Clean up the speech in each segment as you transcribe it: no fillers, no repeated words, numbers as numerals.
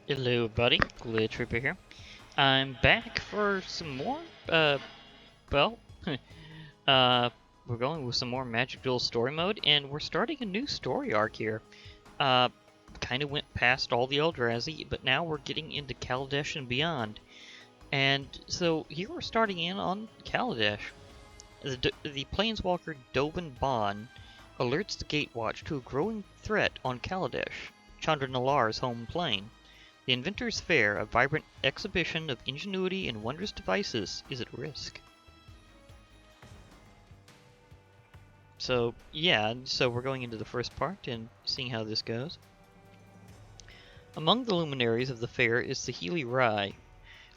Hello, buddy. Glitch Trooper here. I'm back for some more. Well, uh, we're going with some more Magic Duel story mode, and we're starting a new story arc here. Uh, kind of went past all the Eldrazi, but now we're getting into Kaladesh and beyond. And so here we're starting in on Kaladesh. The Planeswalker Dobin Bon alerts the Gatewatch to a growing threat on Kaladesh, Chandra Nalar's home plane. The Inventor's Fair, a vibrant exhibition of ingenuity and wondrous devices, is at risk. So, yeah, so we're going into the first part and seeing how this goes. Among the luminaries of the fair is Saheeli Rai,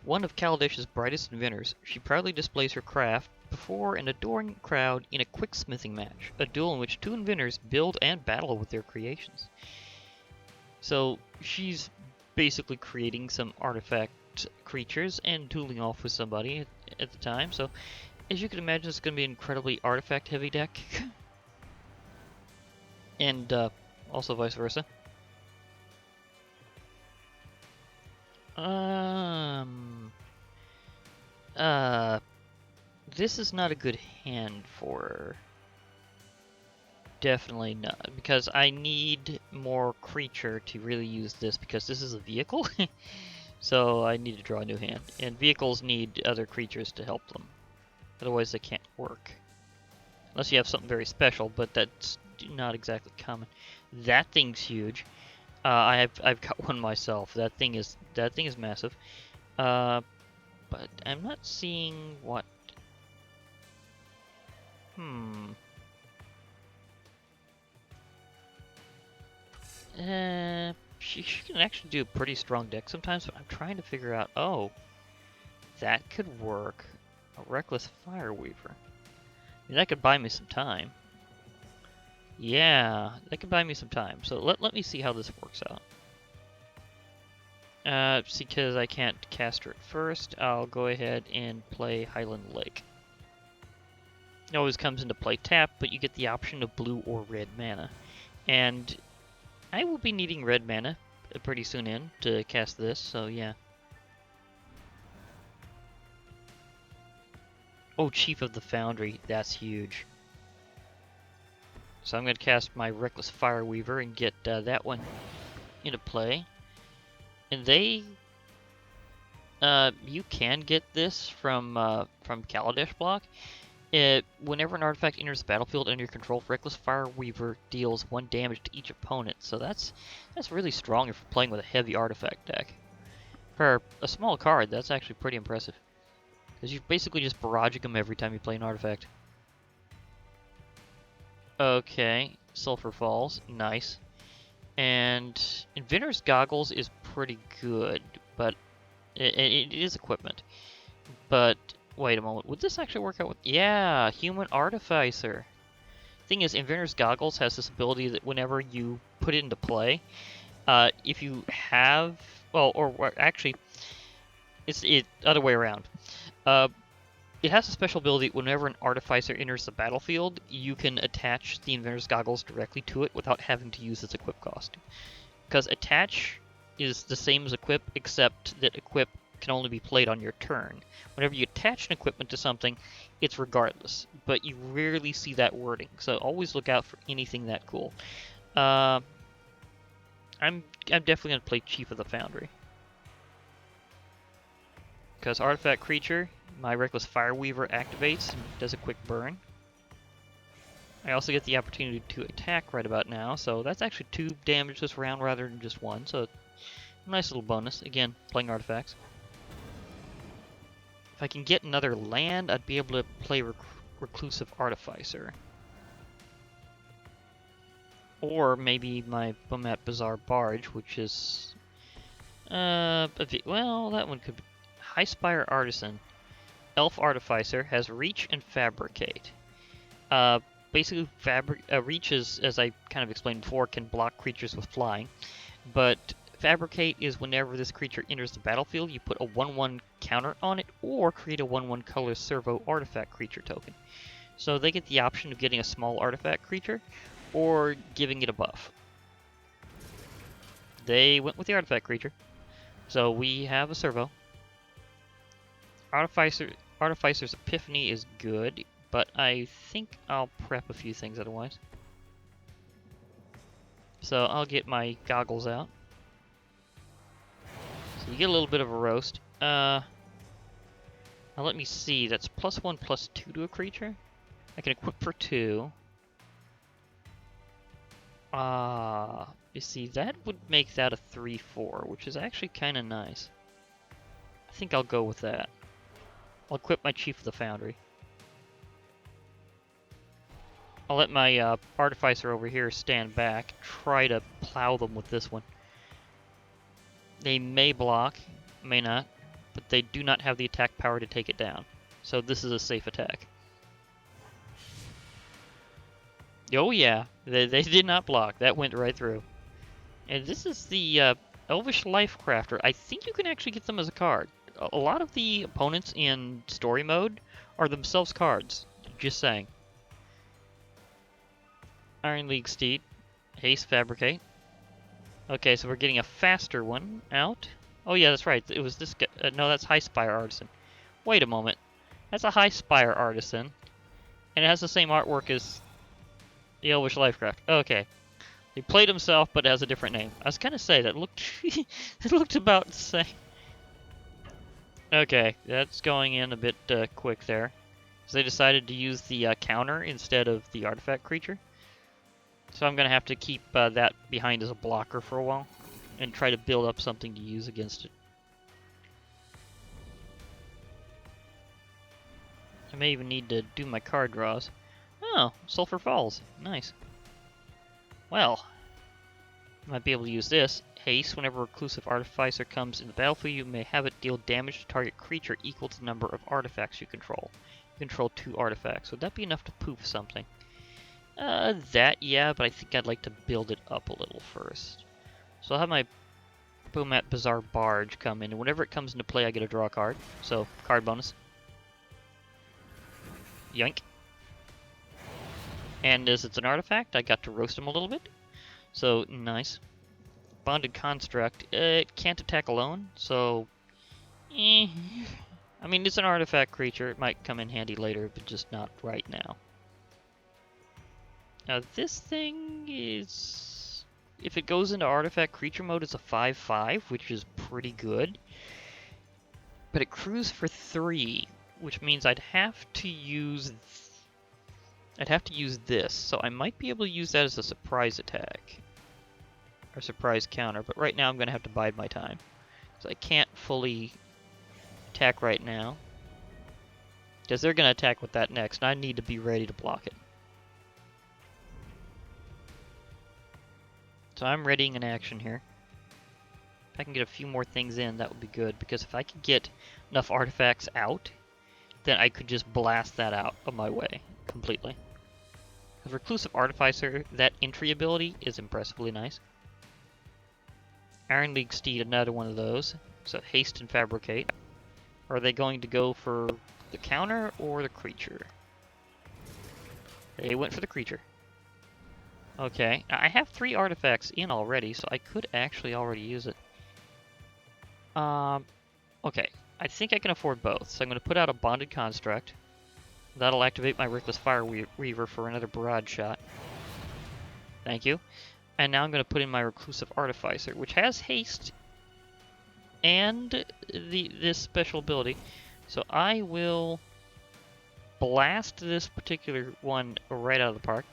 one of Kaladesh's brightest inventors. She proudly displays her craft before an adoring crowd in a quick smithing match, a duel in which two inventors build and battle with their creations. So, she's basically creating some artifact creatures and dueling off with somebody at the time. So, as you can imagine, it's going to be an incredibly artifact-heavy deck. And also vice versa. This is not a good hand for her. Definitely not, because I need more creature to really use this, because this is a vehicle. So I need to draw a new hand, and vehicles need other creatures to help them. Otherwise they can't work. Unless you have something very special, but that's not exactly common. That thing's huge. I've got one myself. That thing is massive. But I'm not seeing what. She can actually do a pretty strong deck sometimes, but I'm trying to figure out. Oh, that could work. A Reckless Fireweaver. I mean, that could buy me some time. Yeah, that could buy me some time. So let me see how this works out. Because I can't cast her at first, I'll go ahead and play Highland Lake. It always comes into play tap, but you get the option of blue or red mana. And I will be needing red mana pretty soon in to cast this, so yeah. Oh, Chief of the Foundry, that's huge. So I'm going to cast my Reckless Fireweaver and get that one into play. And they... you can get this from Kaladesh block. Whenever an artifact enters the battlefield under your control, Reckless Fireweaver deals 1 damage to each opponent. So that's really strong if you're playing with a heavy artifact deck. For a small card, that's actually pretty impressive. Because you're basically just barraging them every time you play an artifact. Okay, Sulphur Falls, nice. And Inventor's Goggles is pretty good, but it is equipment. But wait a moment, would this actually work out with... Yeah, Human Artificer. Thing is, Inventor's Goggles has this ability that whenever you put it into play, if you have... Well, or actually, it's the other way around. It has a special ability whenever an Artificer enters the battlefield, you can attach the Inventor's Goggles directly to it without having to use its equip cost. Because attach is the same as equip, except that equip can only be played on your turn. Whenever you attach an equipment to something, it's regardless, but you rarely see that wording, so always look out for anything that cool. I'm definitely going to play Chief of the Foundry. Because artifact creature, my Reckless Fireweaver activates and does a quick burn. I also get the opportunity to attack right about now, so that's actually 2 damage this round rather than just 1, so nice little bonus. Again, playing artifacts. If I can get another land, I'd be able to play Reclusive Artificer. Or maybe my Bomat Bazaar Barge, which is... well, that one could be... Highspire Artisan. Elf Artificer has Reach and Fabricate. Basically, Reach is, as I kind of explained before, can block creatures with flying. But Fabricate is whenever this creature enters the battlefield, you put a 1/1 counter on it, or create a 1/1 color servo artifact creature token. So they get the option of getting a small artifact creature, or giving it a buff. They went with the artifact creature. So we have a servo. Artificer's Epiphany is good, but I think I'll prep a few things otherwise. So I'll get my goggles out. So you get a little bit of a roast. Now let me see. That's +1/+2 to a creature. I can equip for 2. You see, that would make that a 3/4, which is actually kind of nice. I think I'll go with that. I'll equip my Chief of the Foundry. I'll let my Artificer over here stand back, try to plow them with this one. They may block, may not, but they do not have the attack power to take it down. So this is a safe attack. Oh yeah, they did not block. That went right through. And this is the Elvish Lifecrafter. I think you can actually get them as a card. A lot of the opponents in story mode are themselves cards. Just saying. Iron League Steed. Haste Fabricate. Okay, so we're getting a faster one out. Oh yeah, that's right. It was this guy. No, that's High Spire Artisan. Wait a moment. That's a High Spire Artisan. And it has the same artwork as the Elvish Lifecraft. Okay. He played himself, but it has a different name. I was gonna say, that looked... it looked about the same. Okay, that's going in a bit quick there. So they decided to use the counter instead of the artifact creature. So I'm gonna have to keep that behind as a blocker for a while. And try to build up something to use against it. I may even need to do my card draws. Oh, Sulphur Falls. Nice. Well, I might be able to use this. Haste, whenever Reclusive Artificer comes in the battlefield, you may have it deal damage to target creature equal to the number of artifacts you control. You control 2 artifacts. Would that be enough to poof something? Yeah, but I think I'd like to build it up a little first. So I'll have my Bomat Bazaar Barge come in, and whenever it comes into play, I get a draw card. So, card bonus. Yoink. And as it's an artifact, I got to roast him a little bit. So, nice. Bonded Construct. It can't attack alone, so... I mean, it's an artifact creature. It might come in handy later, but just not right now. Now, this thing is... If it goes into artifact creature mode, it's a 5/5, which is pretty good. But it crews for 3, which means I'd have to use this, so I might be able to use that as a surprise attack. Or surprise counter, but right now I'm going to have to bide my time. So I can't fully attack right now. Because they're going to attack with that next, and I need to be ready to block it. So I'm readying an action here. If I can get a few more things in, that would be good, because if I could get enough artifacts out, then I could just blast that out of my way completely. With Reclusive Artificer, that entry ability is impressively nice. Iron League Steed, another one of those. So Haste and Fabricate. Are they going to go for the counter or the creature? They went for the creature. Okay, I have 3 artifacts in already, so I could actually already use it. Okay, I think I can afford both. So I'm going to put out a Bonded Construct. That'll activate my Reckless Fire Weaver for another barrage shot. Thank you. And now I'm going to put in my Reclusive Artificer, which has haste and this special ability. So I will blast this particular one right out of the park.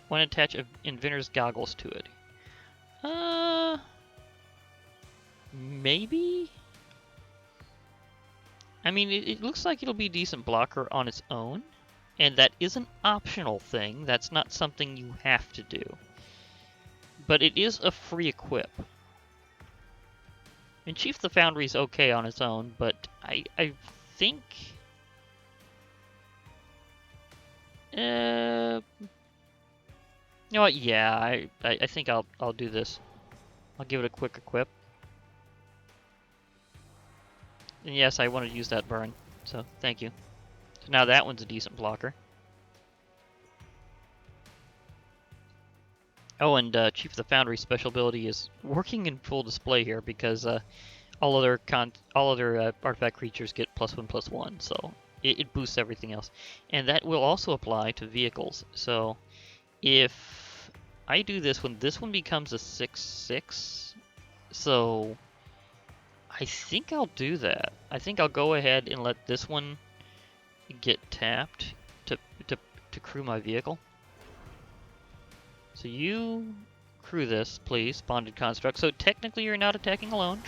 Want to attach Inventor's Goggles to it. Maybe? I mean, it looks like it'll be a decent blocker on its own. And that is an optional thing. That's not something you have to do. But it is a free equip. And Chief of the Foundry is okay on its own, but I think... you know what? Yeah, I think I'll do this. I'll give it a quick equip. And yes, I wanted to use that burn, so thank you. So now that one's a decent blocker. Oh, and Chief of the Foundry special ability is working in full display here because all other artifact creatures get +1/+1, so it boosts everything else, and that will also apply to vehicles. So if I do this one becomes a 6/6. So I think I'll do that. I think I'll go ahead and let this one get tapped to to to crew my vehicle. So you crew this, please, bonded construct. So technically you're not attacking alone.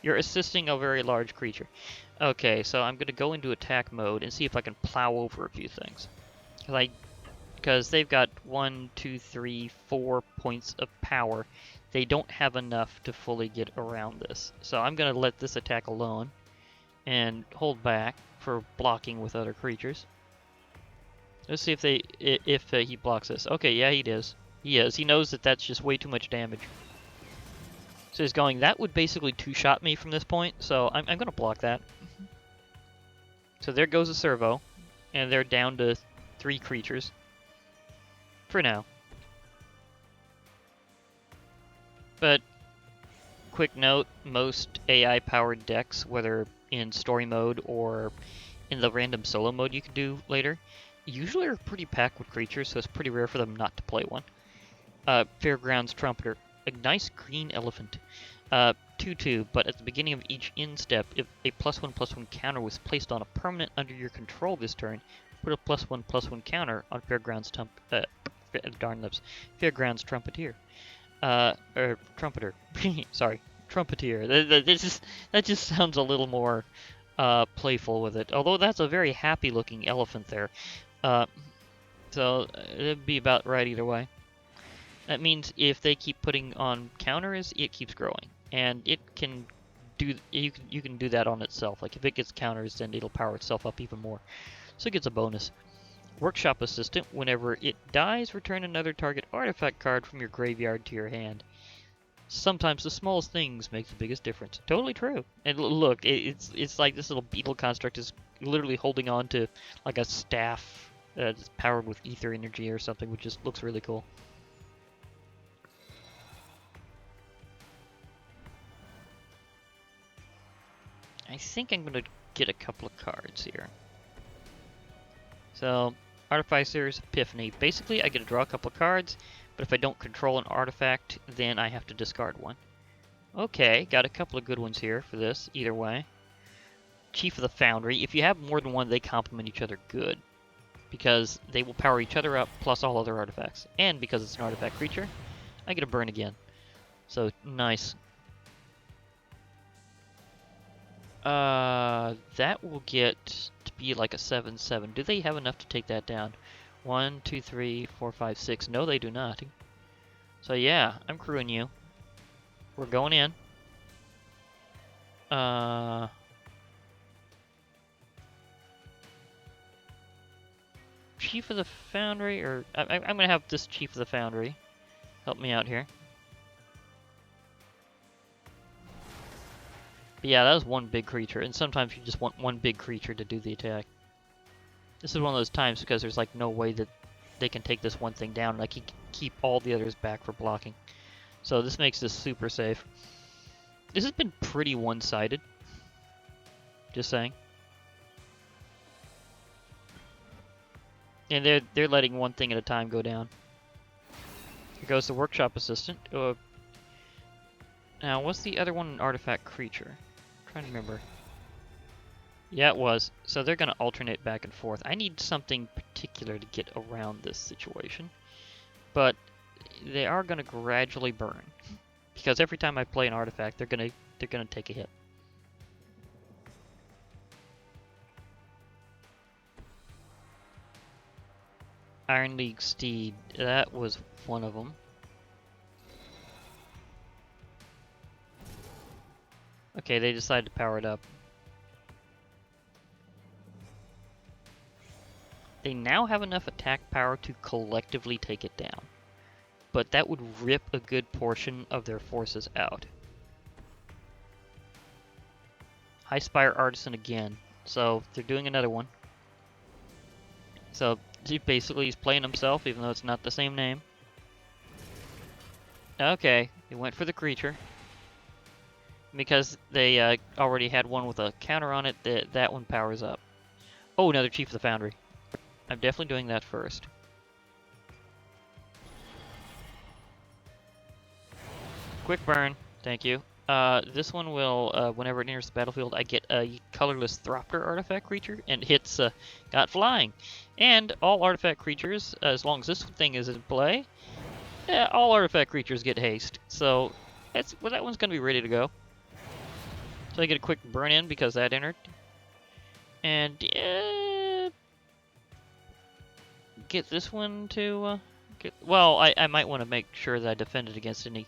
You're assisting a very large creature. Okay, so I'm gonna go into attack mode and see if I can plow over a few things. Because they've got 1, 2, 3, 4 points of power. They don't have enough to fully get around this. So I'm gonna let this attack alone and hold back for blocking with other creatures. Let's see if he blocks this. Okay, yeah, he does. He is. He knows that that's just way too much damage. So he's going, that would basically two-shot me from this point, so I'm going to block that. So there goes a servo, and they're down to 3 creatures. For now. But, quick note, most AI-powered decks, whether in story mode or in the random solo mode you can do later, usually are pretty packed with creatures, so it's pretty rare for them not to play one. Fairgrounds Trumpeter, a nice green elephant. 2/2, but at the beginning of each end step, if a +1/+1 counter was placed on a permanent under your control this turn, put a +1/+1 counter on Fairgrounds Fairgrounds Trumpeter. Or Trumpeter. Sorry, Trumpeter. That just sounds a little more playful with it. Although that's a very happy-looking elephant there. So it'd be about right either way. That means if they keep putting on counters, it keeps growing, and it can do. You can do that on itself. Like if it gets counters, then it'll power itself up even more. So it gets a bonus. Workshop Assistant. Whenever it dies, return another target artifact card from your graveyard to your hand. Sometimes the smallest things make the biggest difference. Totally true. And look, it's like this little beetle construct is literally holding on to like a staff that's powered with ether energy or something, which just looks really cool. I think I'm going to get a couple of cards here. So, Artificer's Epiphany. Basically, I get to draw a couple of cards, but if I don't control an artifact, then I have to discard one. Okay, got a couple of good ones here for this, either way. Chief of the Foundry. If you have more than one, they complement each other good, because they will power each other up, plus all other artifacts. And because it's an artifact creature, I get a burn again. So, nice. That will get to be like a 7/7. Do they have enough to take that down? 1, 2, 3, 4, 5, 6. No, they do not. So yeah, I'm crewing you. We're going in. Chief of the Foundry, or I'm gonna have this Chief of the Foundry help me out here. But yeah, that was one big creature, and sometimes you just want one big creature to do the attack. This is one of those times because there's like no way that they can take this one thing down, like keep all the others back for blocking. So this makes this super safe. This has been pretty one-sided. Just saying. And they're letting one thing at a time go down. Here goes the Workshop Assistant. Now, what's the other one? An artifact creature. I'm trying to remember. Yeah, it was. So they're going to alternate back and forth. I need something particular to get around this situation. But they are going to gradually burn. Because every time I play an artifact, they're going to take a hit. Iron League Steed. That was one of them. Okay, they decided to power it up. They now have enough attack power to collectively take it down. But that would rip a good portion of their forces out. High Spire Artisan again. So they're doing another one. So he basically he's playing himself, even though it's not the same name. Okay, they went for the creature. Because they already had one with a counter on it, that one powers up. Oh, another Chief of the Foundry. I'm definitely doing that first. Quick burn, thank you. This one will, whenever it enters the battlefield, I get a colorless Thropter artifact creature, and it's got flying. And all artifact creatures, as long as this thing is in play, all artifact creatures get haste. So that one's going to be ready to go. So I get a quick burn in because that entered. And get this one to well, I might want to make sure that I defend it against any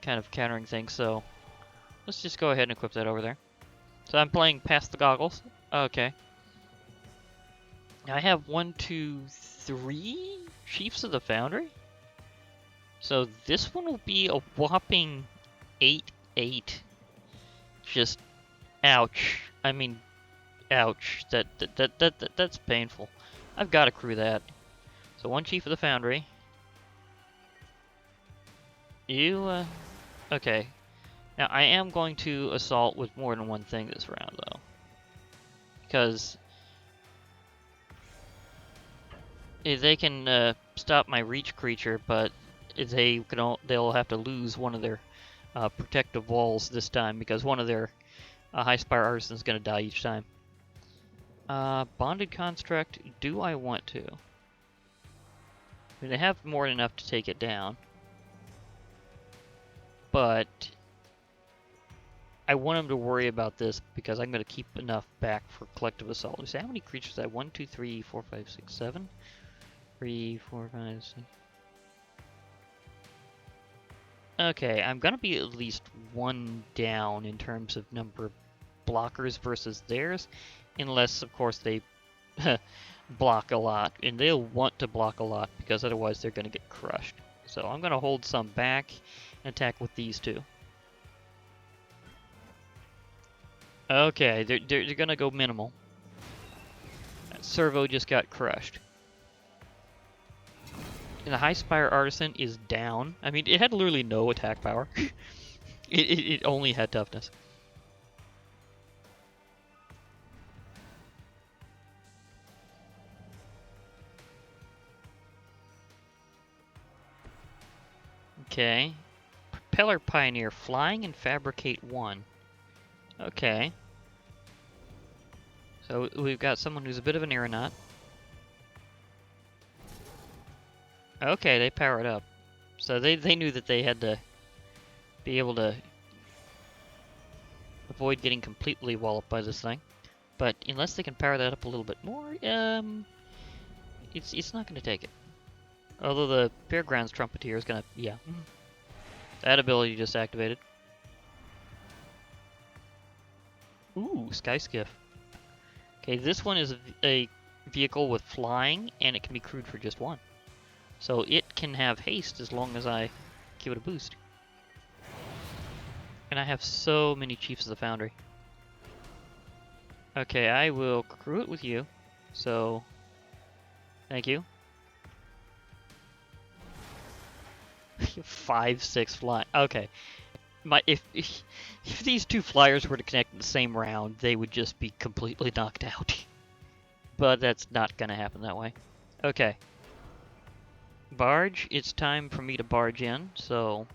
kind of countering thing, so let's just go ahead and equip that over there. So I'm playing past the goggles. Okay. Now I have 1, 2, 3 Chiefs of the Foundry. So this one will be a whopping 8/8. Just ouch. I mean, ouch. That's painful. I've got to crew that. So 1 Chief of the Foundry. Okay. Now, I am going to assault with more than one thing this round, though. Because they can stop my reach creature, but they'll have to lose one of their protective walls this time, because one of their High Spire Artisans is going to die each time. Bonded Construct, do I want to? I mean, they have more than enough to take it down. But I want them to worry about this because I'm going to keep enough back for Collective Assault. Let's see, how many creatures is that? 1, 2, 3, 4, 5, 6, 7? 3, 4, 5, 6. Okay, I'm going to be at least 1 down in terms of number of blockers versus theirs. Unless, of course, they block a lot. And they'll want to block a lot because otherwise they're going to get crushed. So I'm going to hold some back and attack with these two. Okay, they're gonna go minimal. That Servo just got crushed. And the High Spire Artisan is down. I mean, it had literally no attack power. it only had toughness. Okay. Propeller Pioneer, flying and fabricate 1. Okay. So we've got someone who's a bit of an aeronaut. Okay, they power it up. So they knew that they had to be able to avoid getting completely walloped by this thing. But unless they can power that up a little bit more, it's not going to take it. Although the Fairgrounds Trumpeteer is going to, yeah. That ability just activated. Ooh, Sky Skiff. Okay, this one is a vehicle with flying, and it can be crewed for just 1. So it can have haste as long as I give it a boost. And I have so many Chiefs of the Foundry. Okay, I will crew it with you. So, thank you. 5, 6 fly. Okay. If these 2 flyers were to connect in the same round, they would just be completely knocked out. But that's not going to happen that way. Okay. Barge, it's time for me to barge in, so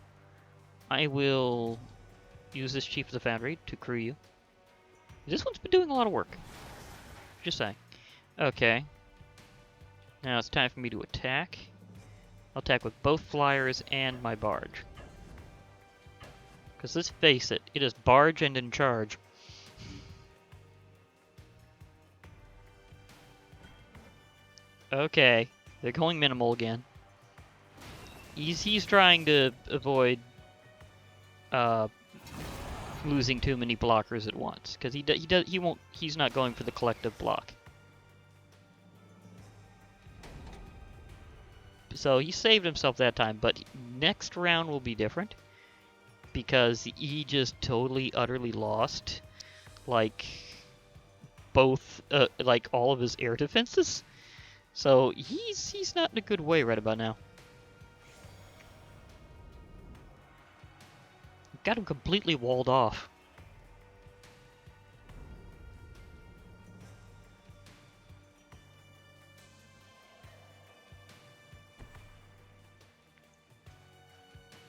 I will use this Chief of the Foundry to crew you. This one's been doing a lot of work. Just saying. Okay. Now it's time for me to attack. I'll attack with both flyers and my barge. Because let's face it, it is barge and in charge. Okay, they're going minimal again. He's trying to avoid losing too many blockers at once, because he's not going for the collective block. So he saved himself that time, but next round will be different because he just totally utterly lost like like all of his air defenses. So he's not in a good way right about now. got him completely walled off.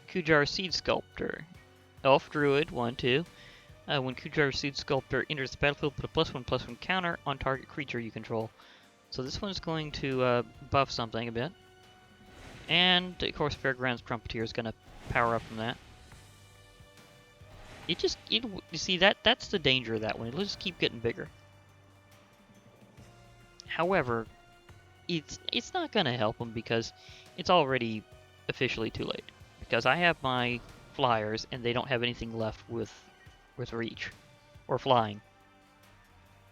Kujar Seed Sculptor. Elf Druid, 1/2. When Kujar Seed Sculptor enters the battlefield, put a +1/+1 counter on target creature you control. So this one's going to buff something a bit. And, of course, Fairgrounds Trumpeter is going to power up from that. You see, that's the danger of that one. It'll just keep getting bigger. However, it's not going to help him because it's already officially too late. Because I have my flyers and they don't have anything left with reach or flying.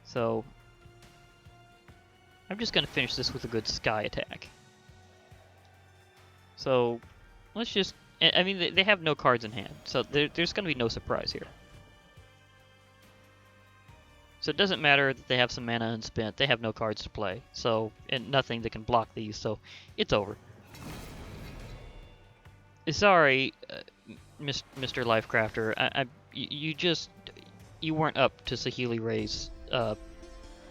So I'm just going to finish this with a good sky attack. So let's just... I mean, they have no cards in hand, so there's going to be no surprise here. So it doesn't matter that they have some mana unspent. They have no cards to play, so and nothing that can block these, so it's over. Sorry, Mr. Lifecrafter. You weren't up to Saheeli Ray's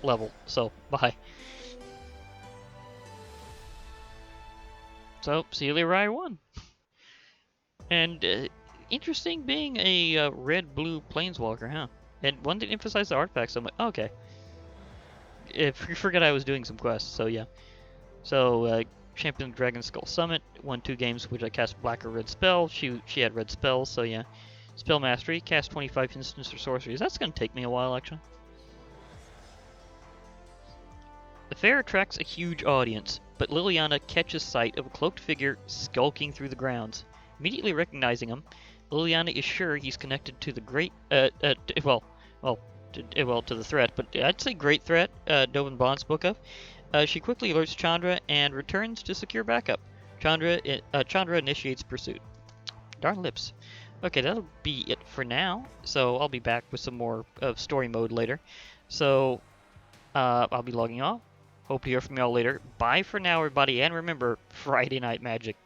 level, so bye. So Saheeli Ray won. And interesting being a red-blue Planeswalker, huh? And one didn't emphasize the artifacts so much. Okay. If you forget I was doing some quests, so yeah. So, Champion Dragon Skull Summit, won 2 games which I cast black or red spell. She had red spells, so yeah. Spell Mastery, cast 25 instants or sorceries. That's going to take me a while, actually. The fair attracts a huge audience, but Liliana catches sight of a cloaked figure skulking through the grounds. Immediately recognizing him, Liliana is sure he's connected to the great, to the threat, but I'd say great threat Dovin Bond spoke of. She quickly alerts Chandra and returns to secure backup. Chandra initiates pursuit. Darn lips. Okay, that'll be it for now. So I'll be back with some more of story mode later. So I'll be logging off. Hope to hear from y'all later. Bye for now, everybody, and remember, Friday Night Magic.